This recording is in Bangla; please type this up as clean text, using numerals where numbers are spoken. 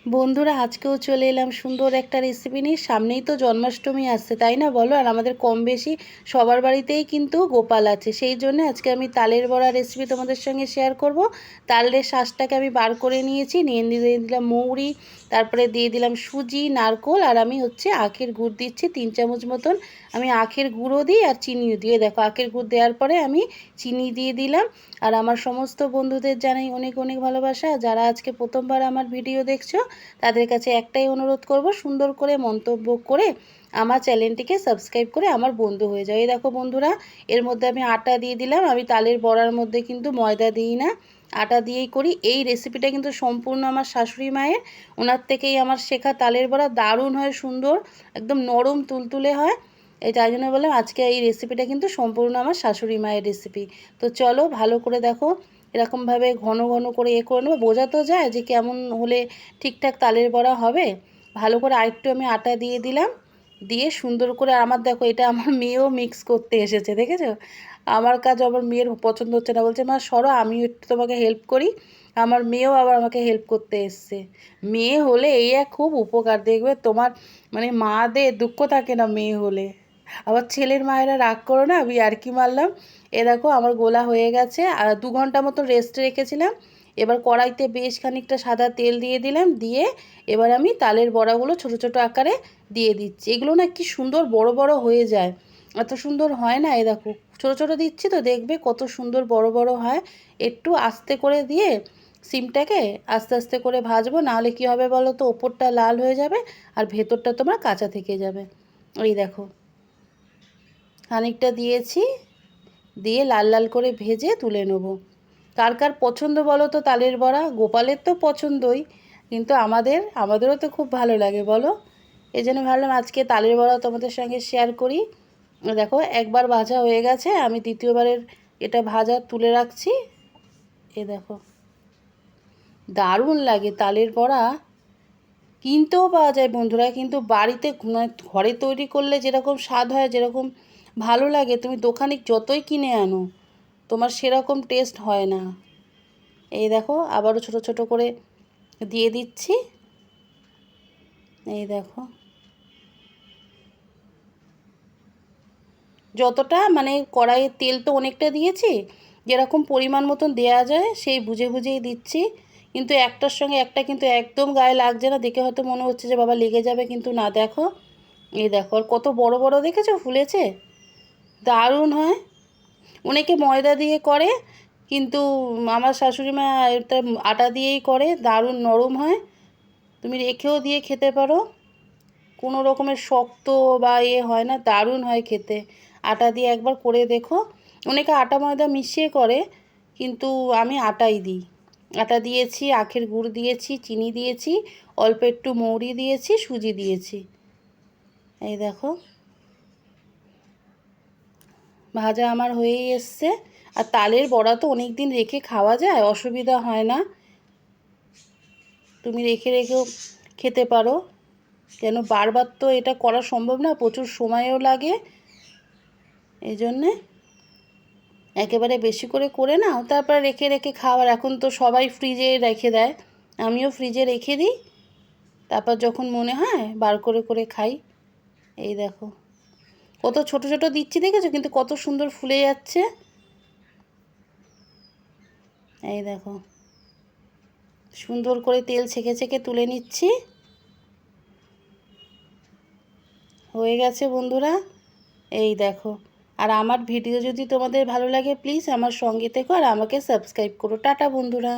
বন্ধুরা আজকেও চলে এলাম সুন্দর একটা রেসিপি নিয়ে। সামনেই তো জন্মাষ্টমী আসছে, তাই না বলো? আর আমাদের কম বেশি সবার বাড়িতেই কিন্তু গোপাল আছে। সেই জন্য আজকে আমি তালের বড়া রেসিপি তোমাদের সঙ্গে শেয়ার করব। তালের শাঁসটাকে আমি বার করে নিয়েছি, নিয়ে দিলাম মৌরি, তারপরে দিয়ে দিলাম সুজি, নারকোল, আর আমি আখের গুড় দিচ্ছি 3 চামচ মতন। আমি আখের গুঁড়ো দিই আর চিনিও দিয়ে, দেখো আখের গুড় দেওয়ার পরে আমি চিনি দিয়ে দিলাম। আর আমার সমস্ত বন্ধুদের জানাই অনেক অনেক ভালোবাসা। যারা আজকে প্রথমবার আমার ভিডিও দেখছো তাদের কাছে একটাই অনুরোধ করব, সুন্দর করে মন্তব্য করে আমার চ্যানেলটিকে সাবস্ক্রাইব করে আমার বন্ধু হয়ে যায়। এই দেখো বন্ধুরা, এর মধ্যে আমি আটা দিয়ে দিলাম। আমি তালের বড়ার মধ্যে কিন্তু ময়দা দিই না, আটা দিয়েই করি। এই রেসিপিটা কিন্তু সম্পূর্ণ আমার শাশুড়ি মায়ের, ওনার থেকেই আমার শেখা। তালের বড়া দারুণ হয়, সুন্দর একদম নরম তুলতুলে হয়। এই তাই জন্য বললাম আজকে এই রেসিপিটা কিন্তু সম্পূর্ণ আমার শাশুড়ি মায়ের রেসিপি। তো চলো ভালো করে দেখো, এরকমভাবে ঘন ঘন করে করে নেবো। বোঝা তো যায় যে কেমন হলে ঠিকঠাক তালের বড়া হবে। ভালো করে আরেকটু আমি আটা দিয়ে দিলাম, দিয়ে সুন্দর করে আমার দেখো এটা আমার মেয়েও মিক্স করতে এসেছে, দেখেছো? আমার কাজ আমার মেয়ের পছন্দ হচ্ছে না, বলছে মা সরো আমি একটু তোমাকে হেল্প করি। আমার মেয়েও আবার আমাকে হেল্প করতে এসছে। মেয়ে হলে এই এক খুব উপকার, দেখবে তোমার মানে মাদের দুঃখ থাকে না মেয়ে হলে। আবার ছেলের মায়েরা রাগ করো না, আমি আর কি মারলাম। এ দেখো আমার গোলা হয়ে গেছে, আর 2 ঘন্টা মতো রেস্টে রেখেছিলাম। এবার কড়াইতে বেশ খানিকটা সাদা তেল দিয়ে দিলাম, দিয়ে এবার আমি তালের বড়াগুলো ছোট ছোট আকারে দিয়ে দিচ্ছি। এগুলো না কি সুন্দর বড় বড় হয়ে যায়, এত সুন্দর হয় না। এ দেখো ছোট ছোট দিচ্ছি তো দেখবে কত সুন্দর বড় বড় হয়। একটু আস্তে করে দিয়ে সিমটাকে আস্তে আস্তে করে ভাজবো, নাহলে কি হবে বলো তো, ওপরটা লাল হয়ে যাবে আর ভেতরটা তোমার কাঁচা থেকে যাবে। এই দেখো খানিকটা দিয়েছি, দিয়ে লাল লাল করে ভেজে তুলে নেব। কার কার পছন্দ বলো তো তালের বড়া? গোপালের তো পছন্দই, কিন্তু আমাদেরও তো খুব ভালো লাগে বলো। এই জন্য ভাবলাম আজকে তালের বড়া তোমাদের সঙ্গে শেয়ার করি। দেখো একবার ভাজা হয়ে গেছে, আমি দ্বিতীয়বারের এটা ভাজা তুলে রাখছি। এ দেখো দারুণ লাগে তালের বড়া। কিনতেও পাওয়া যায় বন্ধুরা, কিন্তু বাড়িতে ঘরে তৈরি করলে যেরকম স্বাদ হয়, যেরকম ভালো লাগে, তুমি দোকানে যতই কিনে আনো তোমার সেরকম টেস্ট হয় না। এই দেখো আবারও ছোট ছোট করে দিয়ে দিচ্ছি। এই দেখো যতটা মানে কড়াইয়ের তেল তো অনেকটা দিয়েছি, যেরকম পরিমাণ মতন দেওয়া যায় সেই বুঝে বুঝেই দিচ্ছি। কিন্তু একটার সঙ্গে একটা কিন্তু একদম গায়ে লাগছে না, দেখে হয়তো মনে হচ্ছে যে বাবা লেগে যাবে, কিন্তু না। দেখো এই দেখো আর কত বড় বড় দেখেছো ফুলেছে, দারুণ হয়। অনেকে ময়দা দিয়ে করে, কিন্তু আমার শাশুড়ি মা এটা আটা দিয়েই করে, দারুণ নরম হয়। তুমি রেখেও দিয়ে খেতে পারো, কোনো রকমের শক্ত বা হয় না, দারুণ হয় খেতে। আটা দিয়ে একবার করে দেখো। অনেকে আটা ময়দা মিশিয়ে করে, কিন্তু আমি আটাই দিই। আটা দিয়েছি, আখের গুড় দিয়েছি, চিনি দিয়েছি, অল্প একটু মৌরি দিয়েছি, সুজি দিয়েছি। এই দেখো ভাজা আমার হয়েই এসছে। আর তালের বড়া তো অনেক দিন রেখে খাওয়া যায়, অসুবিধা হয় না। তুমি রেখে রেখেও খেতে পারো, কেন বারবার তো এটা করা সম্ভব না, প্রচুর সময়ও লাগে। এই জন্যে একেবারে বেশি করে করে নাও, তারপরে রেখে রেখে খাওয়ার। এখন তো সবাই ফ্রিজে রেখে দেয়, আমিও ফ্রিজে রেখে দিই, তারপর যখন মনে হয় বার করে করে খাই। এই দেখো কত ছোট ছোট দিচ্ছি, দেখেছো কিন্তু কত সুন্দর ফুলে যাচ্ছে। এই দেখো সুন্দর করে তেল ছেঁকে ছেঁকে তুলে নিচ্ছি। হয়ে গেছে বন্ধুরা, এই দেখো। আর আমার ভিডিও যদি তোমাদের ভালো লাগে প্লিজ আমার সঙ্গে থেকো আর আমাকে সাবস্ক্রাইব করো। টাটা বন্ধুরা।